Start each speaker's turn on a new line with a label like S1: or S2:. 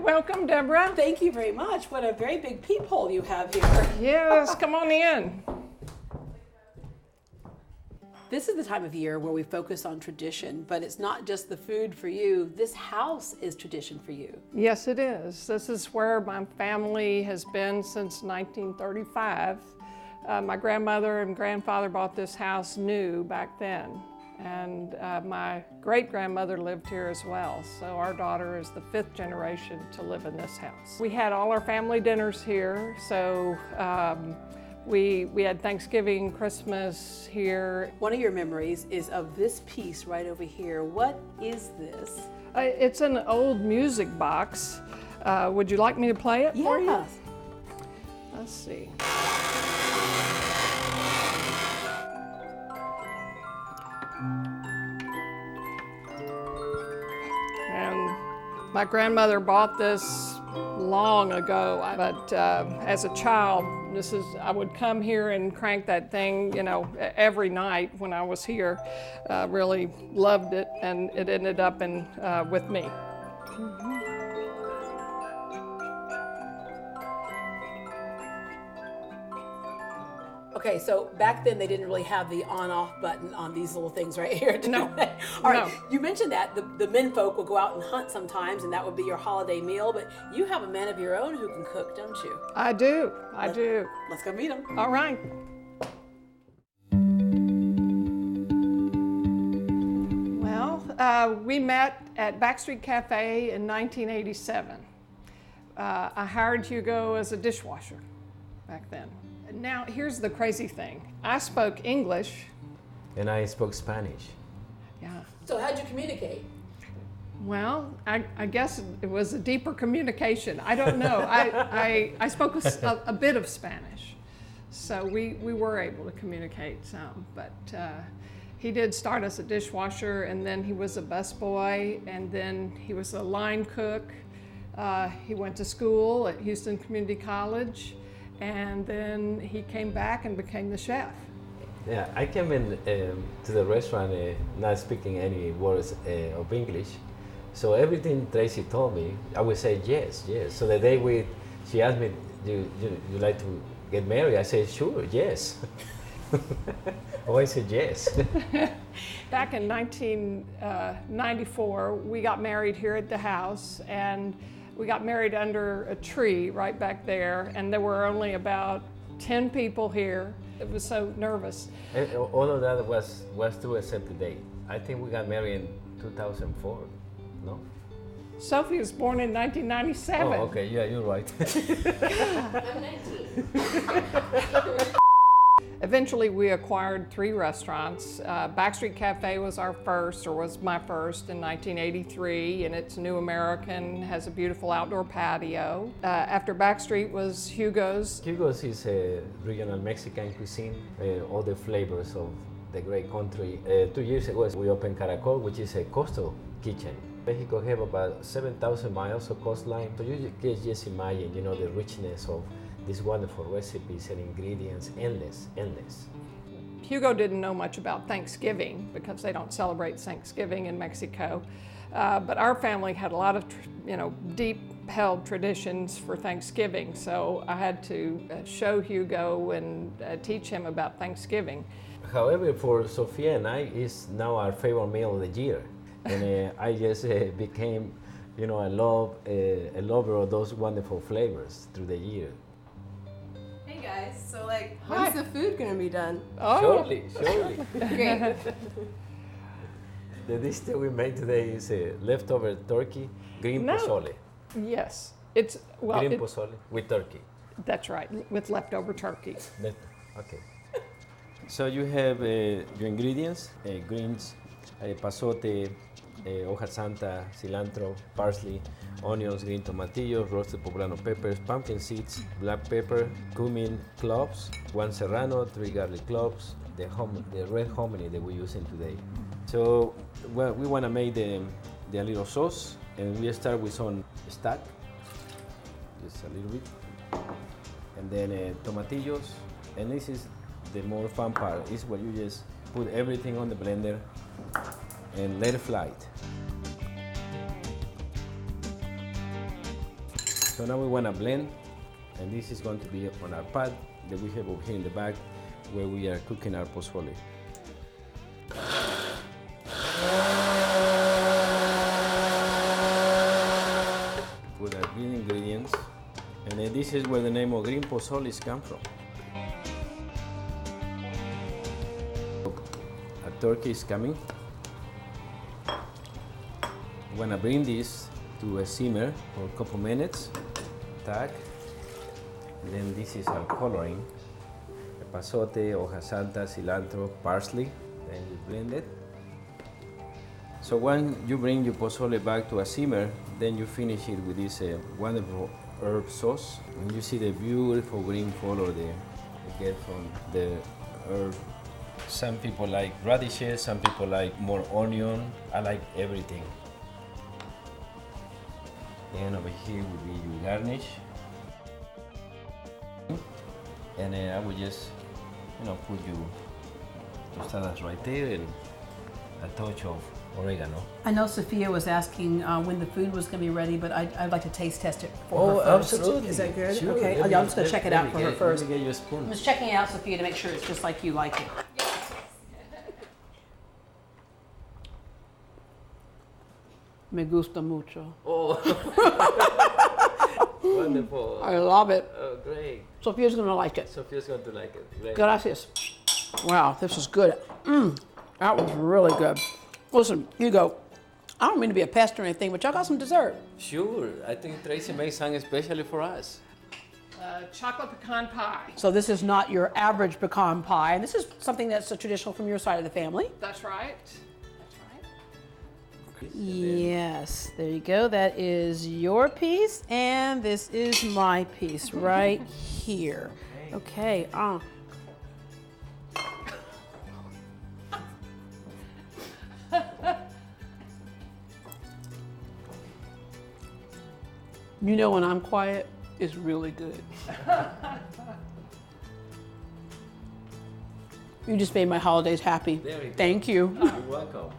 S1: welcome, Deborah.
S2: Thank you very much. What a very big peephole you have here.
S1: Yes, come on in.
S2: This is the time of year where we focus on tradition, but it's not just the food for you. This house is tradition for you.
S1: Yes, it is. This is where my family has been since 1935. My grandmother and grandfather bought this house new back then. And my great-grandmother lived here as well. So our daughter is the 5th generation to live in this house. We had all our family dinners here. So we had Thanksgiving, Christmas here.
S2: One of your memories is of this piece right over here. What is this?
S1: It's an old music box. Would you like me to play it for you?
S2: Yes.
S1: Let's see. And my grandmother bought this long ago, but as a child, I would come here and crank that thing, every night when I was here. Really loved it, and it ended up with me.
S2: Okay, so back then they didn't really have the on-off button on these little things right here.
S1: No.
S2: All right, you mentioned that the men folk will go out and hunt sometimes, and that would be your holiday meal, but you have a man of your own who can cook, don't you?
S1: I do.
S2: Let's go meet him.
S1: All right. Well, we met at Backstreet Cafe in 1987. I hired Hugo as a dishwasher back then. Now, here's the crazy thing. I spoke English.
S3: And I spoke Spanish.
S1: Yeah.
S2: So how'd you communicate?
S1: Well, I guess it was a deeper communication. I don't know. I spoke a bit of Spanish, so we were able to communicate some. But he did start as a dishwasher, and then he was a busboy, and then he was a line cook. He went to school at Houston Community College. And then he came back and became the chef.
S3: Yeah, I came in to the restaurant not speaking any words of English. So everything Tracy told me, I would say yes, yes. So the day she asked me, you like to get married? I said, sure, yes. Oh, I said yes.
S1: Back in 1994, we got married here at the house, and we got married under a tree right back there, and there were only about 10 people here. It was so nervous.
S3: And all of that was true except the date. I think we got married in 2004, no?
S1: Sophie was born in 1997.
S3: Oh, okay, yeah, you're right.
S4: I'm 19.
S1: Eventually, we acquired 3 restaurants. Backstreet Cafe was my first in 1983, and it's New American, has a beautiful outdoor patio. After Backstreet was Hugo's.
S3: Hugo's is a regional Mexican cuisine, all the flavors of the great country. 2 years ago, we opened Caracol, which is a coastal kitchen. Mexico have about 7,000 miles of coastline, so you can just imagine, the richness of these wonderful recipes and ingredients, endless.
S1: Hugo didn't know much about Thanksgiving because they don't celebrate Thanksgiving in Mexico, but our family had a lot of, deep-held traditions for Thanksgiving, so I had to show Hugo and teach him about Thanksgiving.
S3: However, for Sophia and I, it's now our favorite meal of the year, and I just became, a lover of those wonderful flavors through the year.
S4: Hey guys, so when's the food gonna be done?
S1: Oh.
S3: Surely.
S4: Great.
S3: The dish that we made today is leftover turkey, green pozole.
S1: Yes,
S3: green pozole with turkey.
S1: That's right, with leftover turkey.
S3: Okay. So you have your ingredients: greens, pasote, hoja santa, cilantro, parsley, onions, green tomatillos, roasted poblano peppers, pumpkin seeds, black pepper, cumin, cloves, 1 serrano, 3 garlic cloves, the red hominy that we're using today. So we want to make the little sauce, and we start with some stock, just a little bit, and then tomatillos, and this is the more fun part, is where you just put everything on the blender and let it fly. So now we want to blend, and this is going to be on our pot that we have over here in the back where we are cooking our pozole. Put our green ingredients, and then this is where the name of green pozoles come from. Our turkey is coming. We want to bring this to a simmer for a couple minutes. Tac. Then this is our coloring. Epazote, hoja santa, cilantro, parsley. Then you blend it. So when you bring your pozole back to a simmer, then you finish it with this wonderful herb sauce. And you see the beautiful green color there you get from the herb. Some people like radishes, some people like more onion. I like everything. Then over here will be your garnish. And I would just, put your tostadas right there and a touch of oregano.
S2: I know Sophia was asking when the food was going to be ready, but I'd like to taste test it for her first.
S3: Absolutely.
S2: Is that good?
S3: Sure.
S2: Okay, I'm just going to check it out for her first.
S3: Let me get you a spoon.
S2: I'm just checking it out, Sophia, to make sure it's just like you like it. Me gusta mucho.
S3: Oh, wonderful.
S2: I love it.
S3: Oh, great.
S2: Sophia's going to like it.
S3: Sophia's going to like it. Great.
S2: Gracias. Wow, this is good. That was really good. Listen, Hugo, I don't mean to be a pest or anything, but y'all got some dessert.
S3: Sure. I think Tracy made some especially for us.
S1: Chocolate pecan pie.
S2: So this is not your average pecan pie, and this is something that's traditional from your side of the family.
S1: That's right.
S2: Yes, there you go. That is your piece, and this is my piece right here. Okay. You know when I'm quiet, it's really good. You just made my holidays happy.
S3: There we go.
S2: Thank you.
S3: You're welcome.